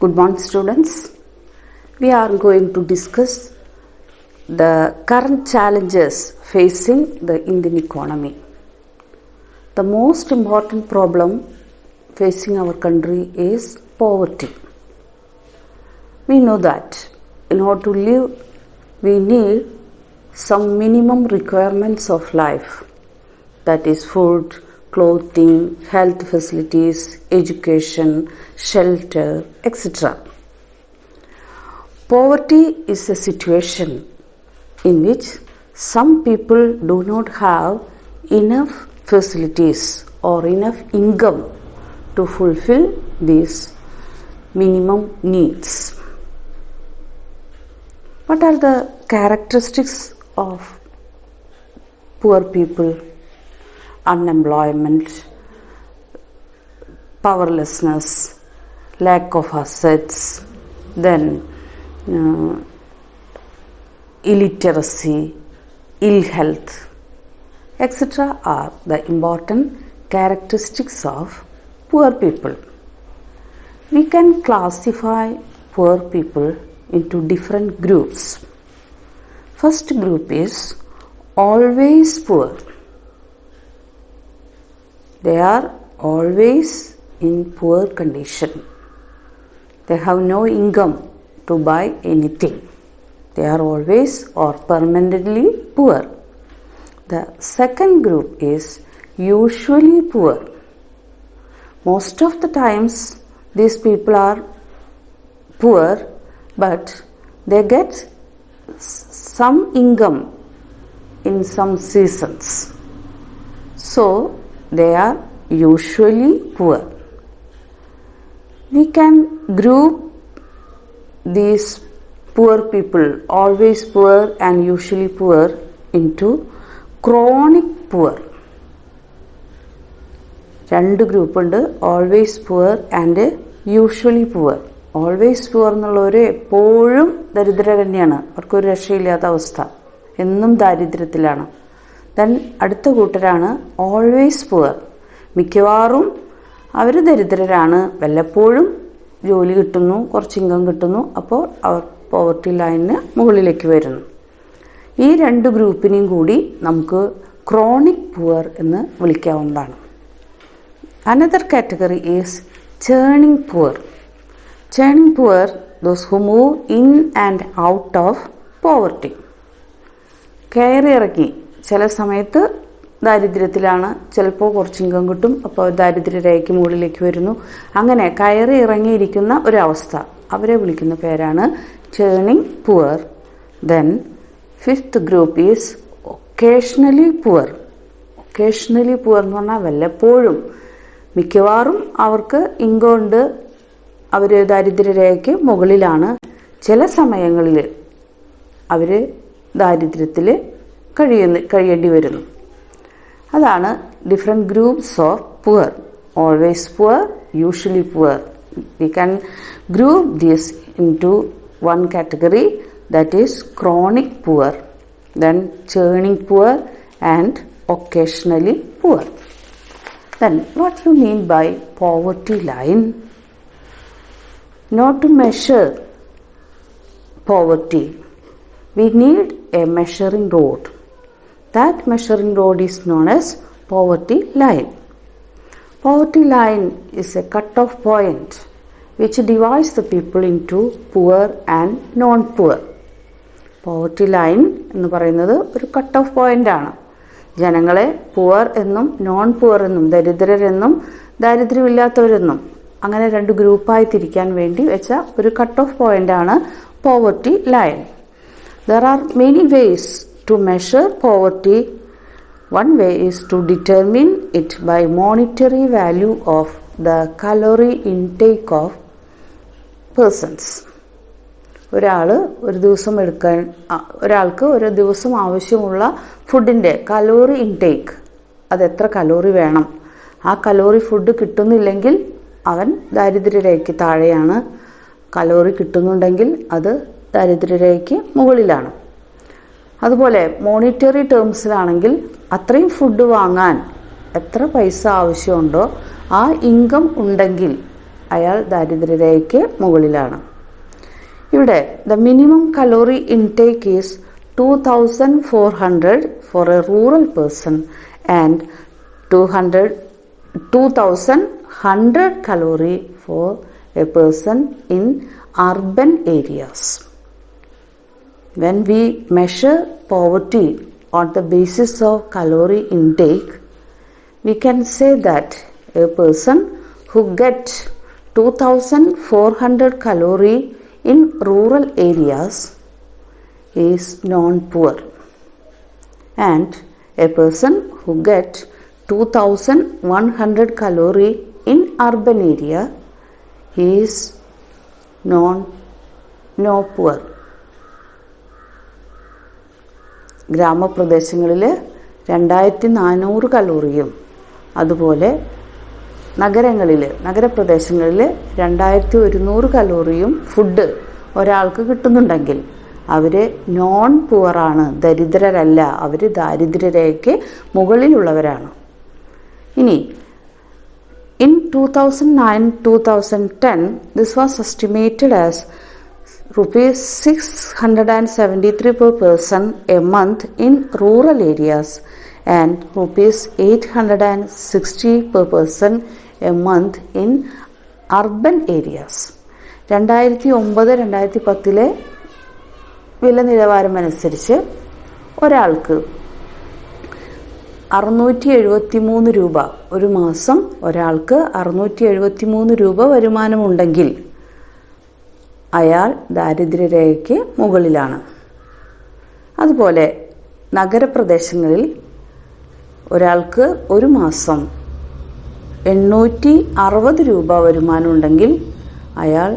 Good morning, students. We are going to discuss the current challenges facing the Indian economy. The most important problem facing our country is poverty. We know that in order to live, we need some minimum requirements of life, that is food, clothing, health facilities, education, shelter, etc. Poverty is a situation in which some people do not have enough facilities or enough income to fulfill these minimum needs. What are the characteristics of poor people? Unemployment, powerlessness, lack of assets, then illiteracy, ill health, etc. are the important characteristics of poor people. We can classify poor people into different groups. First group is always poor. They are always in poor condition. They have no income to buy anything. They are always or permanently poor. The second group is usually poor. Most of the times these people are poor, but they get some income in some seasons. So they are usually poor. We can group these poor people, always poor and usually poor, into chronic poor. രണ്ട് ഗ്രൂപ്പുണ്ട്, always poor and usually poor. Always poor എന്നുള്ളവർ എപ്പോഴും ദരിദ്രർ തന്നെയാണ്, അവർക്കൊരു രക്ഷയില്ലാത്ത അവസ്ഥ, എന്നും ദാരിദ്ര്യത്തിലാണ്. ദെൻ അടുത്ത കൂട്ടരാണ് ഓൾവേസ് പുവർ. മിക്കവാറും അവർ ദരിദ്രരാണ്, വല്ലപ്പോഴും ജോലി കിട്ടുന്നു, കുറച്ച് ഇൻകം കിട്ടുന്നു, അപ്പോൾ അവർ പോവർട്ടി ലൈനിന് മുകളിലേക്ക് വരുന്നു. ഈ രണ്ട് ഗ്രൂപ്പിനെയും കൂടി നമുക്ക് ക്രോണിക് പുവർ എന്ന് വിളിക്കാവുന്നതാണ്. Another category is churning poor. Churning poor, those who move in and out of poverty. കയറി ഇറങ്ങി, ചില സമയത്ത് ദാരിദ്ര്യത്തിലാണ്, ചിലപ്പോൾ കുറച്ച് ഇൻകം കിട്ടും, അപ്പോൾ ദാരിദ്ര്യരേഖയ്ക്ക് മുകളിലേക്ക് വരുന്നു. അങ്ങനെ കയറി ഇറങ്ങിയിരിക്കുന്ന ഒരവസ്ഥ, അവരെ വിളിക്കുന്ന പേരാണ് churning poor. Then fifth group is occasionally poor. Occasionally poor എന്ന് പറഞ്ഞാൽ വല്ലപ്പോഴും, മിക്കവാറും അവർക്ക് ഇൻകം ഉണ്ട്, അവർ ദാരിദ്ര്യരേഖയ്ക്ക് മുകളിലാണ്, ചില സമയങ്ങളിൽ അവർ ദാരിദ്ര്യത്തിൽ കഴിയേണ്ടി വരുന്നു. അതാണ് different groups of poor. Always poor, usually poor. We can group this into one category, that is chronic poor, then churning poor and occasionally poor. Then what you mean by poverty line? Not to measure poverty, we need a measuring rod. That measuring rod is known as poverty line. Poverty line is a cut-off point which divides the people into poor and non-poor. Poverty line എന്ന് പറയുന്നത് ഒരു cut of point ആണ്. ജനങ്ങളെ poor എന്നും non poor എന്നും, ദരിദ്രരെന്നും ദാരിദ്ര്യമില്ലാത്തവരെന്നും, അങ്ങനെ രണ്ട് ഗ്രൂപ്പായി തിരിക്കാൻ വേണ്ടി വെച്ച ഒരു കട്ട് ഓഫ് പോയിന്റാണ് poverty line. There are many ways to measure poverty. One way is to determine it by monetary value of the calorie intake of persons. ഒരാൾക്ക് ഒരു ദിവസം ആവശ്യമുള്ള ഫുഡിൻ്റെ കലോറി ഇൻടേക്ക്, അതെത്ര കലോറി വേണം, ആ കലോറി ഫുഡ് കിട്ടുന്നില്ലെങ്കിൽ അവൻ ദാരിദ്ര്യരേഖയ്ക്ക് താഴെയാണ്, കലോറി കിട്ടുന്നുണ്ടെങ്കിൽ അത് ദാരിദ്ര്യരേഖയ്ക്ക് മുകളിലാണ്. അതുപോലെ മോണിറ്ററി ടേംസിലാണെങ്കിൽ അത്രയും ഫുഡ് വാങ്ങാൻ എത്ര പൈസ ആവശ്യമുണ്ടോ ആ ഇൻകം ഉണ്ടെങ്കിൽ അയാൾ ദാരിദ്ര്യരേഖയ്ക്ക് മുകളിലാണ്. ഇവിടെ the minimum calorie intake is 2400 for a rural person and 2100 calorie for a person in urban areas. When we measure poverty on the basis of calorie intake, we can say that a person who gets 2400 calorie in rural areas is non-poor, and a person who gets 2100 calorie in urban area is no poor. ഗ്രാമപ്രദേശങ്ങളിൽ 2400 കലോറിയും അതുപോലെ നഗരപ്രദേശങ്ങളിൽ 2100 കലോറിയും food ഒരാൾക്ക് കിട്ടുന്നുണ്ടെങ്കിൽ അവർ non പുവറാണ്, ദരിദ്രരല്ല, അവർ ദാരിദ്ര്യരേഖയ്ക്ക് മുകളിലുള്ളവരാണ്. ഇനി in 2009-2010 this was estimated as rupees 673 per person a month in rural areas and rupees 860 per person a month in urban areas. 2009-2010 വില നിലവാരമനുസരിച്ച് ഒരാൾക്ക് 673 രൂപ, ഒരു മാസം ഒരാൾക്ക് 673 രൂപ വരുമാനമുണ്ടെങ്കിൽ അയാൾ ദാരിദ്ര്യരേഖയ്ക്ക് മുകളിലാണ്. അതുപോലെ നഗരപ്രദേശങ്ങളിൽ ഒരാൾക്ക് ഒരു മാസം 860 രൂപ വരുമാനമുണ്ടെങ്കിൽ അയാൾ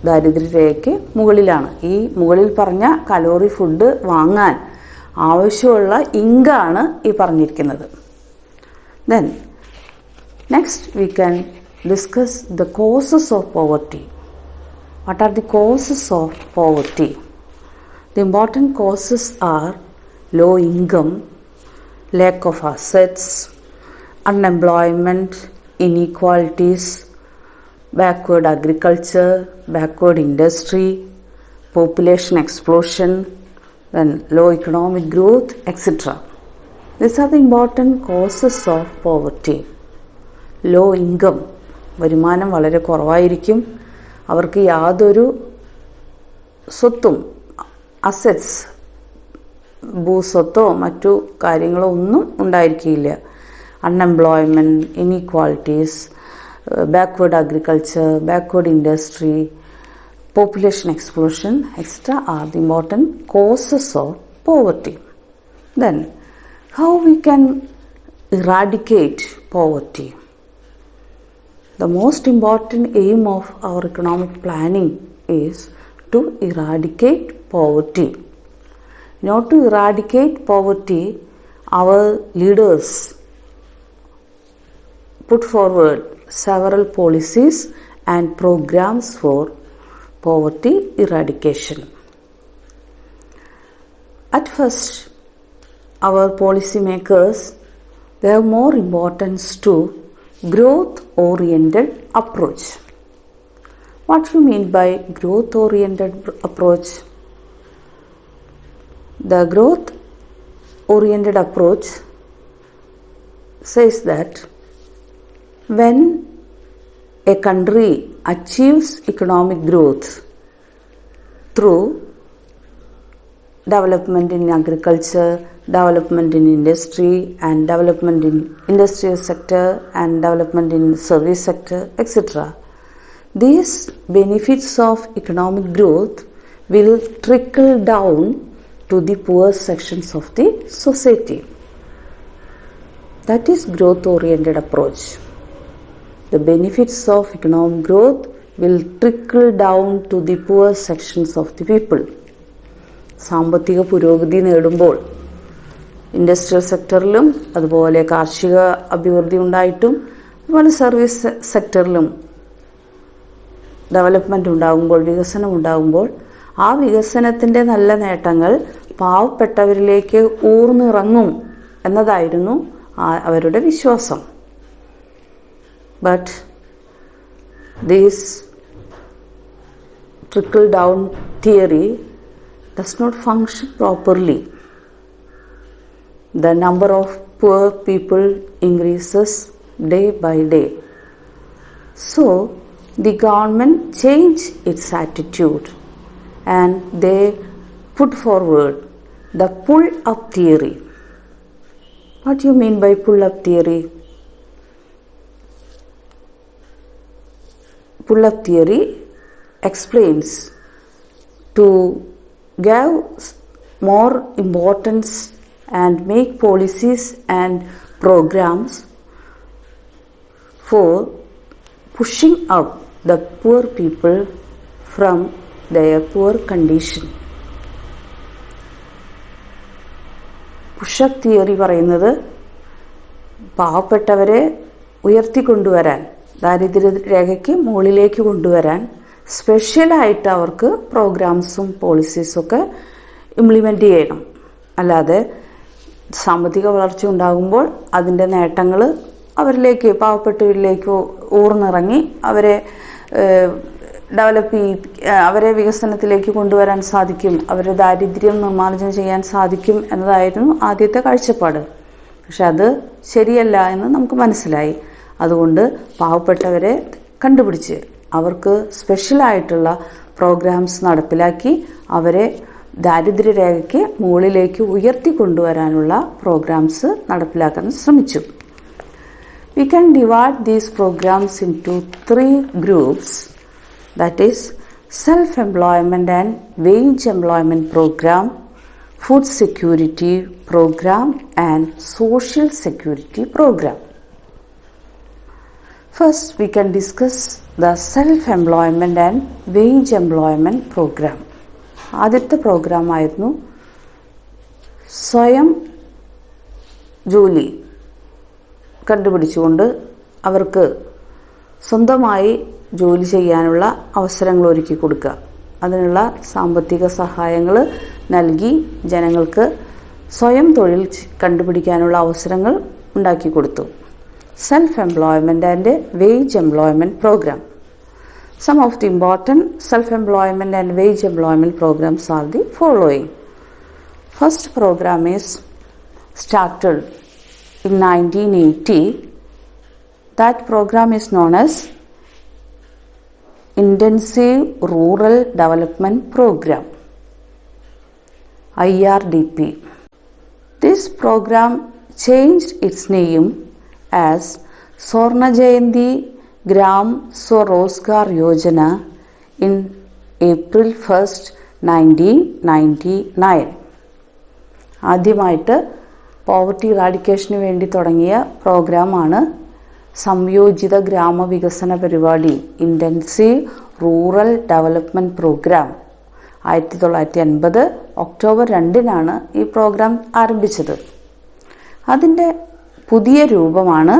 ദാരിദ്ര്യരേഖയ്ക്ക് മുകളിലാണ്. ഈ മുകളിൽ പറഞ്ഞ കലോറി ഫുഡ് വാങ്ങാൻ ആവശ്യമുള്ള ഇൻകമാണ് ഈ പറഞ്ഞിരിക്കുന്നത്. Then next we can discuss the causes of poverty. What are the causes of poverty? The important causes are low income, lack of assets, unemployment, inequalities, backward agriculture, backward industry, population explosion, then low economic growth, etc. These are the important causes of poverty. Low income, വരുമാനം വളരെ കുറവായിരിക്കും, അവർക്ക് യാതൊരു സ്വത്തും assets ഭൂസ്വത്തോ മറ്റു കാര്യങ്ങളോ ഒന്നും ഉണ്ടായിരിക്കില്ല. Unemployment, inequalities, backward agriculture, backward industry, population explosion, etc. are the important causes of poverty. Then, how we can eradicate poverty? The most important aim of our economic planning is to eradicate poverty. In order to eradicate poverty, our leaders put forward several policies and programs for poverty eradication. At first, our policy makers gave more importance to growth-oriented approach. What do you mean by growth-oriented approach? The growth-oriented approach says that when a country achieves economic growth through development in agriculture, development in industry, and development in industrial sector and development in service sector, etc., these benefits of economic growth will trickle down to the poor sections of the society. That is growth-oriented approach. The benefits of economic growth will trickle down to the poor sections of the people. സാമ്പത്തിക പുരോഗതി നേടുമ്പോൾ industrial സെക്ടറിലും അതുപോലെ കാർഷിക അഭിവൃദ്ധി ഉണ്ടായിട്ടും അതുപോലെ service സെക്ടറിലും development ഉണ്ടാകുമ്പോൾ, വികസനം ഉണ്ടാകുമ്പോൾ ആ വികസനത്തിൻ്റെ നല്ല നേട്ടങ്ങൾ പാവപ്പെട്ടവരിലേക്ക് ഊർന്നിറങ്ങും എന്നതായിരുന്നു അവരുടെ വിശ്വാസം. But this trickle down theory does not function properly. The number of poor people increases day by day. So the government changed its attitude and they put forward the pull-up theory. What do you mean by pull-up theory? Pull-up theory explains to give more importance and make policies and programs for pushing up the poor people from their poor condition. Push up theory പറയുന്നത് പാവപ്പെട്ടവരെ ഉയർത്തിക്കൊണ്ടുവരാൻ, ദാരിദ്ര്യരേഖയ്ക്ക് മുകളിലേക്ക് കൊണ്ടുവരാൻ സ്പെഷ്യലായിട്ട് അവർക്ക് പ്രോഗ്രാംസും പോളിസീസൊക്കെ implement ചെയ്യണം. അല്ലാതെ സാമ്പത്തിക വളർച്ച ഉണ്ടാകുമ്പോൾ അതിൻ്റെ നേട്ടങ്ങൾ അവരിലേക്ക്, പാവപ്പെട്ടവരിലേക്ക് ഊർന്നിറങ്ങി അവരെ അവരെ വികസനത്തിലേക്ക് കൊണ്ടുവരാൻ സാധിക്കും, അവരുടെ ദാരിദ്ര്യം നിർമ്മാർജ്ജനം ചെയ്യാൻ സാധിക്കും എന്നതായിരുന്നു ആദ്യത്തെ കാഴ്ചപ്പാട്. പക്ഷെ അത് ശരിയല്ല എന്ന് നമുക്ക് മനസ്സിലായി. അതുകൊണ്ട് പാവപ്പെട്ടവരെ കണ്ടുപിടിച്ച് അവർക്ക് സ്പെഷ്യലായിട്ടുള്ള പ്രോഗ്രാംസ് നടപ്പിലാക്കി അവരെ ദാരിദ്ര്യരേഖയ്ക്ക് മുകളിലേക്ക് ഉയർത്തിക്കൊണ്ടുവരാനുള്ള പ്രോഗ്രാംസ് നടപ്പിലാക്കാൻ ശ്രമിച്ചു. We can divide these programs into 3 groups, that is self-employment and wage employment program, food security program and social security program. First we can discuss the self-employment and wage employment program. ആദ്യത്തെ programme ആയിരുന്നു സ്വയം ജോലി കണ്ടുപിടിച്ചുകൊണ്ട് അവർക്ക് സ്വന്തമായി ജോലി ചെയ്യാനുള്ള അവസരങ്ങൾ ഒരുക്കി കൊടുക്കുക. അതിനുള്ള സാമ്പത്തിക സഹായങ്ങൾ നൽകി ജനങ്ങൾക്ക് സ്വയം തൊഴിൽ കണ്ടുപിടിക്കാനുള്ള അവസരങ്ങൾ ഉണ്ടാക്കി കൊടുത്തു. Self employment and wage employment program. Some of the important self-employment and wage employment programs are the following. First program is started in 1980. That program is known as Intensive Rural Development Program, IRDP. This program changed its name as Swarna Jayanti Gram Swarozgar Yojana in April 1st, 1999. ആദ്യമായിട്ട് poverty ഇറാഡിക്കേഷന് വേണ്ടി തുടങ്ങിയ പ്രോഗ്രാമാണ് സംയോജിത ഗ്രാമവികസന പരിപാടി, intensive rural development program. 1980 October 2 ഈ programme ആരംഭിച്ചത്. അതിൻ്റെ പുതിയ രൂപമാണ്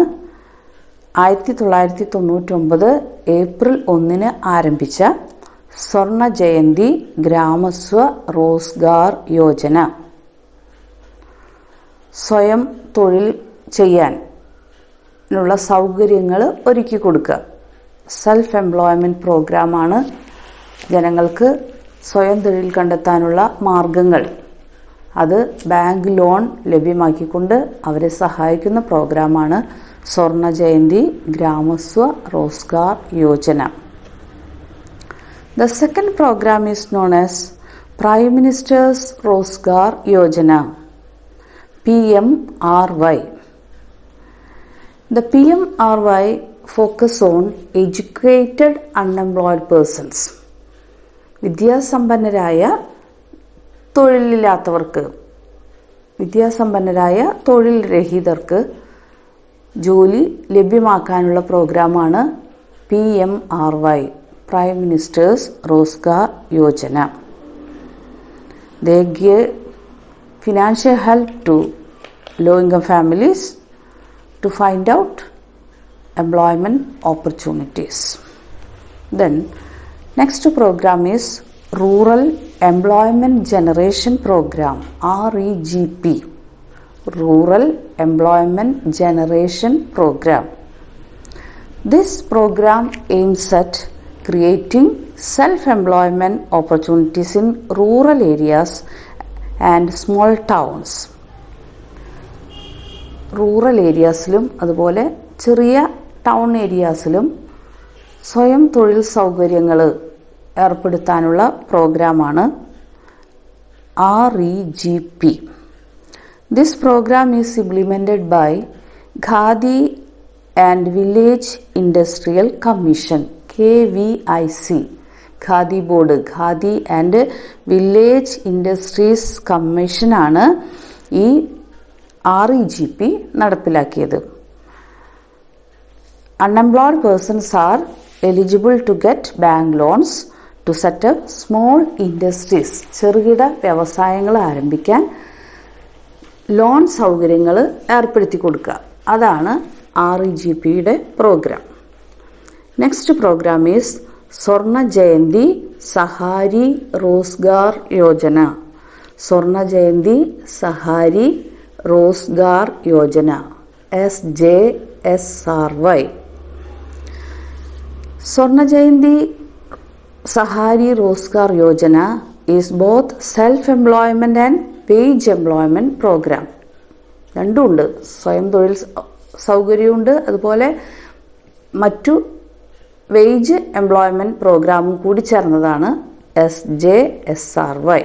1999 ഏപ്രിൽ 1 ആരംഭിച്ച സ്വർണ ജയന്തി ഗ്രാമസ്വ റോസ്ഗാർ യോജന. സ്വയം തൊഴിൽ ചെയ്യാനുള്ള സൗകര്യങ്ങൾ ഒരുക്കി കൊടുക്കുക. സെൽഫ് എംപ്ലോയ്മെൻറ്റ് പ്രോഗ്രാമാണ്. ജനങ്ങൾക്ക് സ്വയം തൊഴിൽ കണ്ടെത്താനുള്ള മാർഗങ്ങൾ, അത് ബാങ്ക് ലോൺ ലഭ്യമാക്കിക്കൊണ്ട് അവരെ സഹായിക്കുന്ന പ്രോഗ്രാമാണ് സ്വർണ Jayanti ഗ്രാമസ്വ Rozgar Yojana. The second program is known as Prime Minister's Rozgar Yojana, PMRY. The PMRY focus on educated unemployed persons. വിദ്യാസമ്പന്നരായ തൊഴിലില്ലാത്തവർക്ക്, വിദ്യാസമ്പന്നരായ തൊഴിൽ രഹിതർക്ക് ജോലി ലഭ്യമാക്കാനുള്ള പ്രോഗ്രാമാണ് PMRY, Prime Minister's Rozgar Yojana. They give financial help to low-income families to find out employment opportunities. Then next program is Rural Employment Generation Program, REGP, Rural Employment Generation Program. This program aims at creating self-employment opportunities in rural areas and small towns. Rural ഏരിയാസിലും അതുപോലെ ചെറിയ town ഏരിയാസിലും സ്വയം തൊഴിൽ സൗകര്യങ്ങൾ ഏർപ്പെടുത്താനുള്ള പ്രോഗ്രാമാണ് REGP. This program is implemented by Khadi and Village Industrial Commission KVIC. Khadi board, Khadi and village industries കമ്മീഷനാണ് ഈ REGP നടപ്പിലാക്കിയത്. Unemployed persons are eligible to get bank loans to set up small industries. ചെറുകിട വ്യവസായങ്ങൾ ആരംഭിക്കാൻ ലോൺ സൗകര്യങ്ങൾ ഏർപ്പെടുത്തി കൊടുക്കുക. അതാണ് REGPയുടെ പ്രോഗ്രാം. നെക്സ്റ്റ് പ്രോഗ്രാം ഈസ് സ്വർണ്ണ ജയന്തി സഹാരി റോസ്ഗാർ യോജന. സ്വർണ്ണ Jayanti Sahari Rozgar Yojana SJSRY. Swarna Jayanti Sahari Rozgar Yojana is both self employment and wage employment program. രണ്ടുമുണ്ട്, സ്വയം തൊഴിൽ സൗകര്യമുണ്ട്, അതുപോലെ മറ്റു വേജ് എംപ്ലോയ്മെൻറ്റ് പ്രോഗ്രാമും കൂടി ചേർന്നതാണ് SJSRY.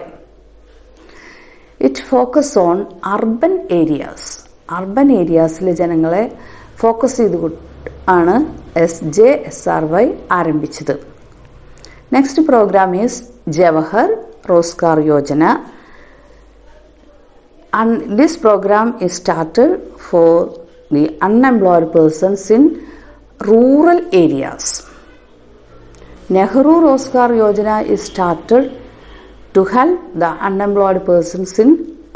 It focus on urban areas. Urban ഏരിയാസിലെ ജനങ്ങളെ ഫോക്കസ് ചെയ്ത് ആണ് SJSRY ആരംഭിച്ചത്. Next program is Jawahar Rozgar Yojana. This program is started for the unemployed persons in rural areas. Nehru Rozgar Yojana is started to help the unemployed persons in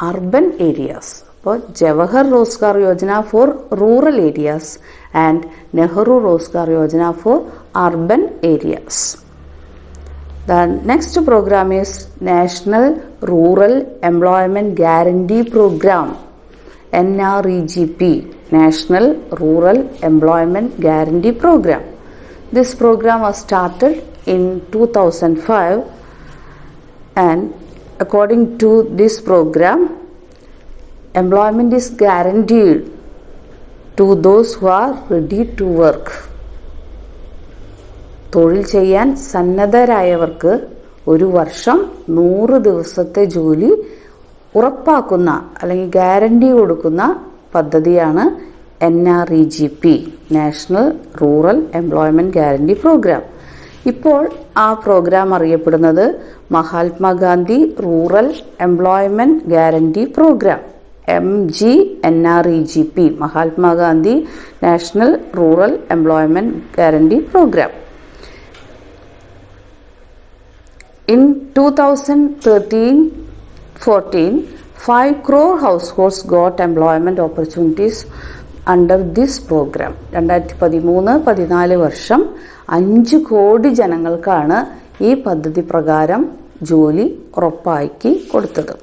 urban areas. അപ്പോൾ Jawahar Rozgar Yojana four rural areas and Nehru Rozgar Yojana four urban areas. The next program is National Rural Employment Guarantee Program NREGP. National Rural Employment Guarantee Program. This program was started in 2005, and according to this program, employment is guaranteed to those who are ready to work. തൊഴിൽ ചെയ്യാൻ സന്നദ്ധരായവർക്ക് ഒരു വർഷം 100 ദിവസത്തെ ജോലി ഉറപ്പാക്കുന്ന അല്ലെങ്കിൽ guarantee കൊടുക്കുന്ന പദ്ധതിയാണ് NREGP, national rural employment guarantee programme. ഇപ്പോൾ ആ പ്രോഗ്രാം അറിയപ്പെടുന്നത് Mahatma Gandhi rural employment guarantee programme MGNREGP, Mahatma Gandhi national rural employment guarantee programme. In 2013-14, 5 crore households got employment opportunities under this program. 2013-14 വർഷം 5 കോടി ജനങ്ങൾക്കാണ് ഈ പദ്ധതി പ്രകാരം ജോലി ഉറപ്പാക്കി കൊടുത്തത്.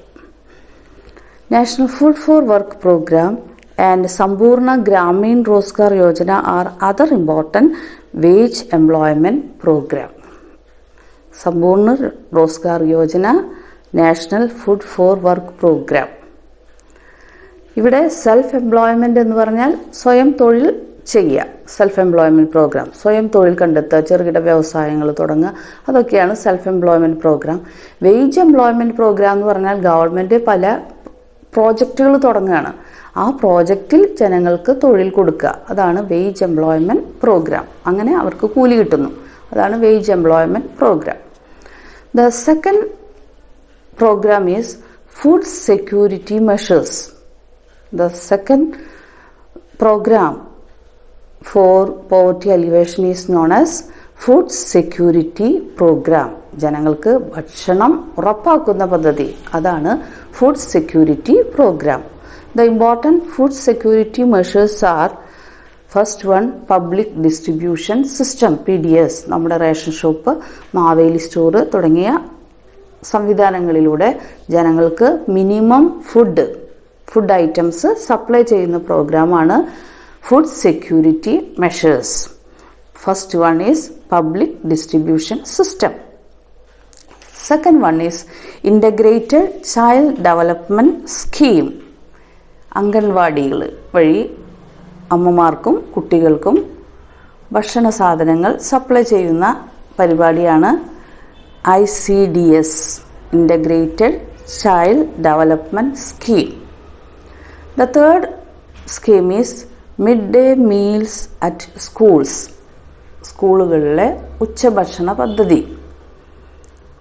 National food for work program and Sampoorna Grameen Rozgar Yojana are other important wage employment program. Sampoorna Rozgar Yojana, national food for work program. ഇവിടെ self employment എന്ന് പറഞ്ഞാൽ സ്വയം തൊഴിൽ ചെയ്യുക. സെൽഫ് എംപ്ലോയ്മെൻറ്റ് പ്രോഗ്രാം, സ്വയം തൊഴിൽ കണ്ടെത്തുക, ചെറുകിട വ്യവസായങ്ങൾ തുടങ്ങുക, അതൊക്കെയാണ് self employment program. Wage employment program എന്ന് പറഞ്ഞാൽ ഗവൺമെൻറ് പല പ്രോജക്റ്റുകൾ തുടങ്ങുകയാണ്. ആ പ്രോജക്റ്റിൽ ജനങ്ങൾക്ക് തൊഴിൽ കൊടുക്കുക, അതാണ് വേജ് എംപ്ലോയ്മെൻറ്റ് പ്രോഗ്രാം. അങ്ങനെ അവർക്ക് കൂലി കിട്ടുന്നു, അതാണ് wage employment program. The second program is food security measures. The second program for poverty alleviation is known as food security program. ജനങ്ങൾക്ക് ഭക്ഷണം ഉറപ്പാക്കുന്ന പദ്ധതി, അതാണ് food security program. The important food security measures are: first one, public distribution system PDS. നമ്മുടെ ration shop, Maveli store തുടങ്ങിയ സംവിധാനങ്ങളിലൂടെ ജനങ്ങൾക്ക് minimum food items supply ചെയ്യുന്ന പ്രോഗ്രാമാണ് food security measures. First one is public distribution system. Second one is integrated child development scheme. അംഗൻവാടികൾ വഴി അമ്മമാർക്കും കുട്ടികൾക്കും ഭക്ഷണ സാധനങ്ങൾ സപ്ലൈ ചെയ്യുന്ന പരിപാടിയാണ് ICDS, Integrated Child Development Scheme. The third scheme is midday meals at schools. സ്കൂളുകളിലെ ഉച്ചഭക്ഷണ പദ്ധതി.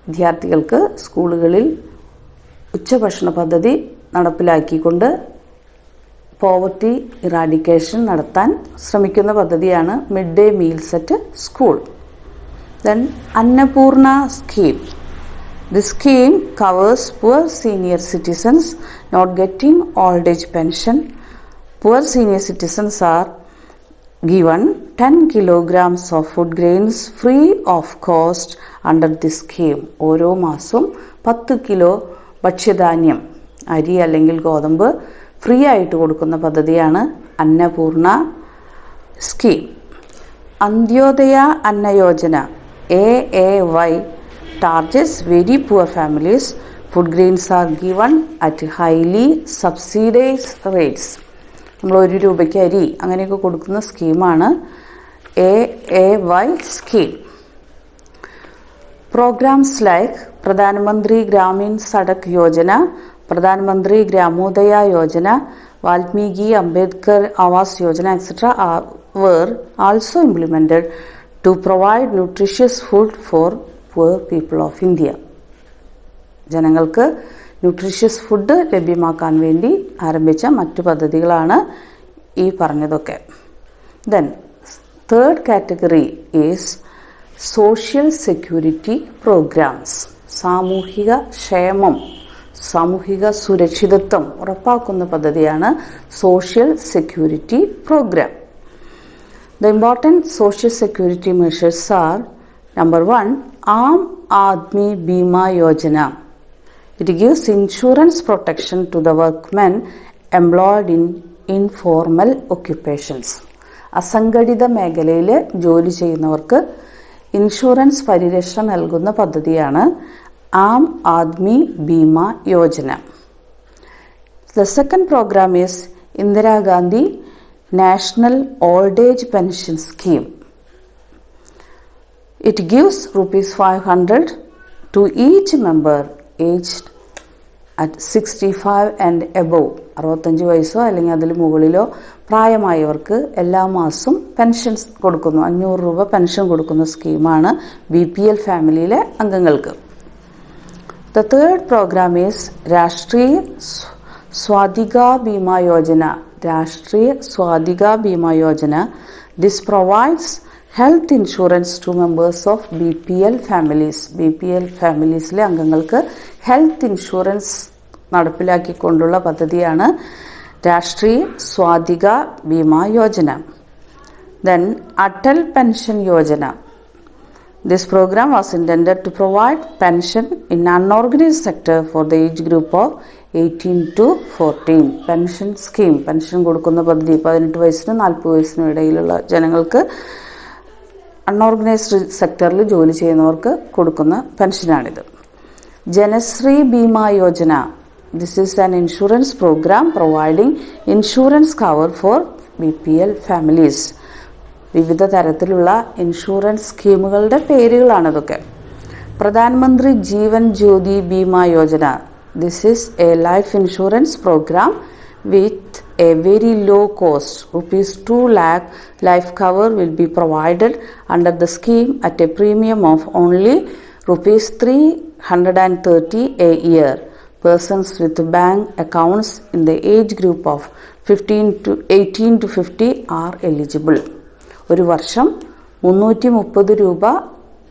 വിദ്യാർത്ഥികൾക്ക് സ്കൂളുകളിൽ ഉച്ചഭക്ഷണ പദ്ധതി നടപ്പിലാക്കിക്കൊണ്ട് പോവർട്ടി ഇറാഡിക്കേഷൻ നടത്താൻ ശ്രമിക്കുന്ന പദ്ധതിയാണ് mid day meals at school. Then Annapurna scheme. This scheme covers poor senior citizens not getting old age pension. Poor senior citizens are given 10 kilograms of food grains free of cost under this scheme. ഓരോ മാസവും 10 kilo ഭക്ഷ്യധാന്യം, അരി അല്ലെങ്കിൽ ഗോതമ്പ് free ആയിട്ട് കൊടുക്കുന്ന പദ്ധതിയാണ് Annapurna scheme. Antyodaya Anna Yojana AAY targets very poor families. Food grains are given at highly subsidized rates. നമ്മൾ ₹1 അരി അങ്ങനെയൊക്കെ കൊടുക്കുന്ന സ്കീമാണ് AAY സ്കീം. പ്രോഗ്രാംസ് ലൈക്ക് പ്രധാനമന്ത്രി Gramin Sadak Yojana, Pradhan Mantri Gramodaya Yojana, Valmiki Ambedkar Awas Yojana etc. were also implemented to provide nutritious food for poor people of India. ജനങ്ങൾക്ക് ന്യൂട്രീഷ്യസ് ഫുഡ് ലഭ്യമാക്കാൻ വേണ്ടി ആരംഭിച്ച മറ്റു പദ്ധതികളാണ് ഈ പറഞ്ഞതൊക്കെ. Then third category is social security programs. സാമൂഹിക ക്ഷേമം, സാമൂഹിക സുരക്ഷിതത്വം ഉറപ്പാക്കുന്ന പദ്ധതിയാണ് social security program. The important social security measures are: number 1, Aam Aadmi Bima Yojana. It gives insurance protection to the workmen employed in informal occupations. അസംഘടിത മേഖലയിൽ ജോലി ചെയ്യുന്നവർക്ക് ഇൻഷുറൻസ് പരിരക്ഷ നൽകുന്ന പദ്ധതിയാണ് Aam Aadmi Bima Yojana. The second program is Indira Gandhi National Old Age Pension Scheme. It gives ₹500 to each member aged at 65 and above. 65 വയസ്സോ അല്ലെങ്കിൽ അതിൽ മുകളിലോ പ്രായമായവർക്ക് എല്ലാ മാസവും പെൻഷൻ കൊടുക്കുന്നു. ₹500 പെൻഷൻ കൊടുക്കുന്ന സ്കീമാണ് BPL ഫാമിലിയിലെ അംഗങ്ങൾക്ക്. The third program is രാഷ്ട്രീയ സ്വാധിക ബീമ യോജന. രാഷ്ട്രീയ Swasthya Bima Yojana. This provides health insurance to members of BPL families. BPL ഫാമിലീസിലെ അംഗങ്ങൾക്ക് ഹെൽത്ത് ഇൻഷുറൻസ് നടപ്പിലാക്കിക്കൊണ്ടുള്ള പദ്ധതിയാണ് Rashtriya Swasthya Bima Yojana. Then Atal pension Yojana. This program was intended to provide pension in unorganized sector for the age group of 18 to 14. Pension scheme, pension കൊടുക്കുന്ന പദ്ധതി 18 വയസ്സിനും 40 വയസ്സിനും ഇടയിലുള്ള ജനങ്ങൾക്ക് unorganised സെക്ടറിൽ ജോലി ചെയ്യുന്നവർക്ക് കൊടുക്കുന്ന പെൻഷനാണിത്. Janasree Bima Yojana. This is an insurance program providing insurance cover for BPL families. വിവിധ തരത്തിലുള്ള ഇൻഷുറൻസ് സ്കീമുകളുടെ പേരുകളാണിതൊക്കെ. പ്രധാനമന്ത്രി Jeevan Jyoti Bima Yojana. This is a life insurance program with a very low cost. ₹2 lakh life cover will be provided under the scheme at a premium of only ₹330 a year. Persons with bank accounts in the age group of 18 to 50 are eligible. ഒരു വർഷം ₹330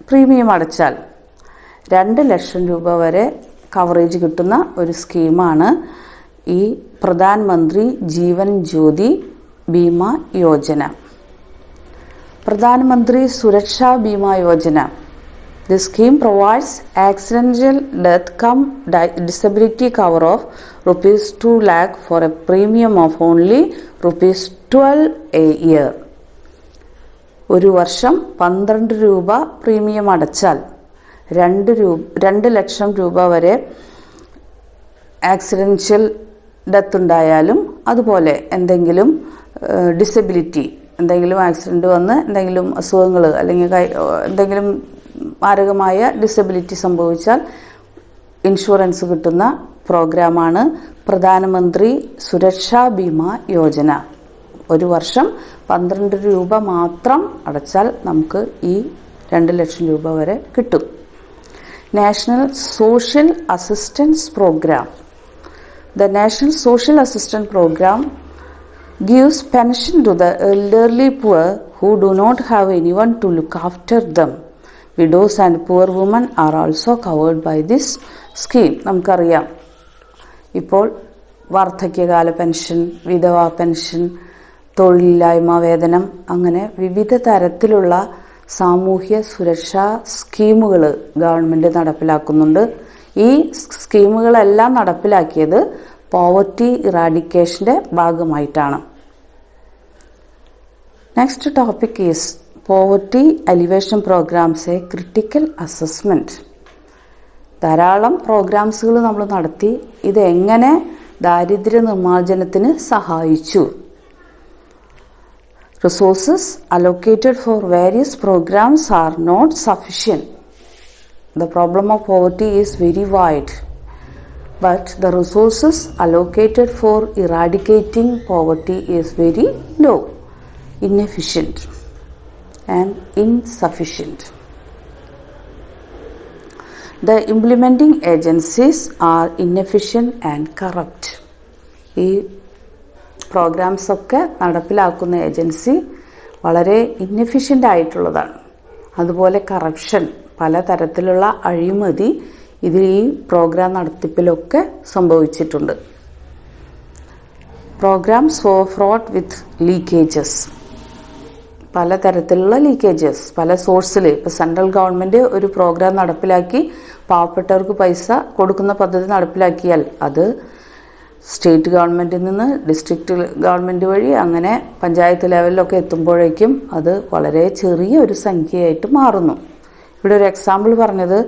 premium അടച്ചാൽ 2 ലക്ഷം രൂപ വരെ coverage കിട്ടുന്ന ഒരു സ്കീമാണ് ഈ പ്രധാനമന്ത്രി ജീവൻ ജ്യോതി ബീമ യോജന. പ്രധാനമന്ത്രി സുരക്ഷാ Bima Yojana. This scheme provides accidental death cum disability cover of ₹2 lakh for a premium of only ₹12 a year. ഒരു വർഷം 12 രൂപ പ്രീമിയം അടച്ചാൽ 2 ലക്ഷം രൂപ വരെ ആക്സിഡൻഷ്യൽ ഡെത്ത് ഉണ്ടായാലും, അതുപോലെ എന്തെങ്കിലും ഡിസബിലിറ്റി, എന്തെങ്കിലും ആക്സിഡൻറ്റ് വന്ന് എന്തെങ്കിലും അസുഖങ്ങൾ അല്ലെങ്കിൽ എന്തെങ്കിലും മാരകമായ ഡിസബിലിറ്റി സംഭവിച്ചാൽ ഇൻഷുറൻസ് കിട്ടുന്ന പ്രോഗ്രാമാണ് പ്രധാനമന്ത്രി സുരക്ഷാ ബീമാ യോജന. ഒരു വർഷം 12 രൂപ മാത്രം അടച്ചാൽ നമുക്ക് ഈ 2 ലക്ഷം രൂപ വരെ കിട്ടും. National social assistance program. The National Social Assistance Program gives pension to the elderly poor who do not have anyone to look after them. Widows and poor women are also covered by this scheme. നമുക്കറിയാം, ഇപ്പോൾ വാർദ്ധക്യകാല pension, വിധവാ pension, തൊഴിലില്ലായ്മ വേതനം, അങ്ങനെ വിവിധ തരത്തിലുള്ള സാമൂഹ്യ സുരക്ഷാ സ്കീമുകൾ ഗവൺമെൻറ് നടപ്പിലാക്കുന്നുണ്ട്. ഈ സ്കീമുകളെല്ലാം നടപ്പിലാക്കിയത് പോവർട്ടി ഇറാഡിക്കേഷൻ്റെ ഭാഗമായിട്ടാണ്. Next topic is poverty elevation programs a critical assessment. ധാരാളം പ്രോഗ്രാംസുകൾ നമ്മൾ നടത്തി. ഇതെങ്ങനെ ദാരിദ്ര്യ നിർമ്മാർജ്ജനത്തിന് സഹായിച്ചു? Resources allocated for various programs are not sufficient. The problem of poverty is very wide, but the resources allocated for eradicating poverty is very low, inefficient and insufficient. The implementing agencies are inefficient and corrupt. ഈ programmes ഒക്കെ നടപ്പിലാക്കുന്ന agency വളരെ ഇന്നെഫിഷ്യൻ്റ് ആയിട്ടുള്ളതാണ്. അതുപോലെ corruption, പലതരത്തിലുള്ള അഴിമതി ഇതിൽ ഈ പ്രോഗ്രാം നടത്തിപ്പിലൊക്കെ സംഭവിച്ചിട്ടുണ്ട്. പ്രോഗ്രാംസ് ഫോർ ഫ്രോഡ് വിത്ത് ലീക്കേജസ്. പലതരത്തിലുള്ള ലീക്കേജസ് പല സോഴ്സിൽ. ഇപ്പോൾ സെൻട്രൽ ഗവൺമെൻറ് ഒരു പ്രോഗ്രാം നടപ്പിലാക്കി പാവപ്പെട്ടവർക്ക് പൈസ കൊടുക്കുന്ന പദ്ധതി നടപ്പിലാക്കിയാൽ അത് സ്റ്റേറ്റ് ഗവൺമെൻറ്റിൽ നിന്ന് ഡിസ്ട്രിക്റ്റ് ഗവൺമെൻറ് വഴി അങ്ങനെ പഞ്ചായത്ത് ലെവലിലൊക്കെ എത്തുമ്പോഴേക്കും അത് വളരെ ചെറിയൊരു സംഖ്യയായിട്ട് മാറുന്നു. ഇവിടെ ഒരു എക്സാമ്പിൾ പറഞ്ഞത്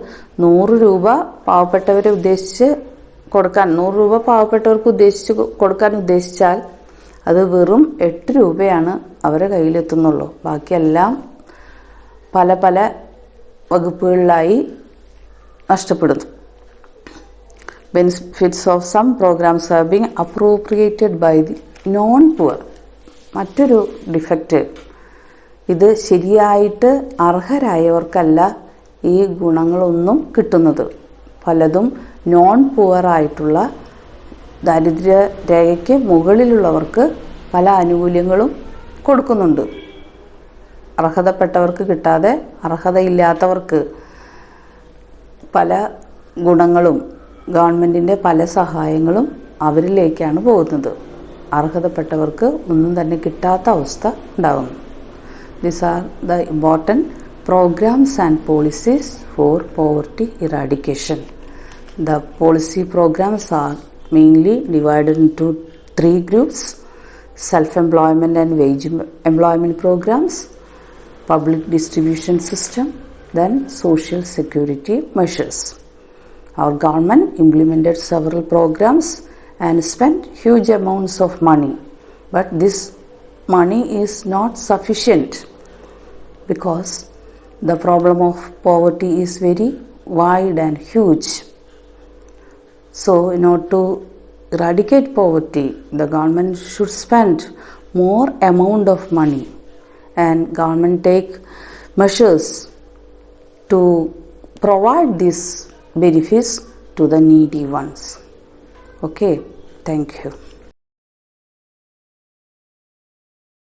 100 രൂപ പാവപ്പെട്ടവരെ ഉദ്ദേശിച്ച് കൊടുക്കാൻ, 100 രൂപ പാവപ്പെട്ടവർക്ക് ഉദ്ദേശിച്ച് കൊടുക്കാൻ ഉദ്ദേശിച്ചാൽ അത് വെറും 8 രൂപയാണ് അവരുടെ കയ്യിലെത്തുന്നുള്ളൂ. ബാക്കിയെല്ലാം പല പല വകുപ്പുകളിലായി നഷ്ടപ്പെടുന്നു. Benefits of some programs are being appropriated by the non-poor. മറ്റൊരു ഡിഫക്റ്റ്, ഇത് ശരിയായിട്ട് അർഹരായവർക്കല്ല ഈ ഗുണങ്ങളൊന്നും കിട്ടുന്നത്. പലതും നോൺ പുവർ ആയിട്ടുള്ള ദാരിദ്ര്യ രേഖയ്ക്ക് മുകളിലുള്ളവർക്ക് പല ആനുകൂല്യങ്ങളും കൊടുക്കുന്നുണ്ട്. അർഹതപ്പെട്ടവർക്ക് കിട്ടാതെ അർഹതയില്ലാത്തവർക്ക് പല ഗുണങ്ങളും ഗവൺമെൻറ്റിൻ്റെ പല സഹായങ്ങളും അവരിലേക്കാണ് പോകുന്നത്. അർഹതപ്പെട്ടവർക്ക് ഒന്നും തന്നെ കിട്ടാത്ത അവസ്ഥ ഉണ്ടാകുന്നു. These are the important programs and policies for poverty eradication. The policy programs are mainly divided into 3 groups: self-employment and wage employment programs, public distribution system, then social security measures. Our government implemented several programs and spent huge amounts of money, but this money is not sufficient because the problem of poverty is very wide and huge. So in order to eradicate poverty, the government should spend more amount of money and government take measures to provide these benefits to the needy ones. Okay, thank you.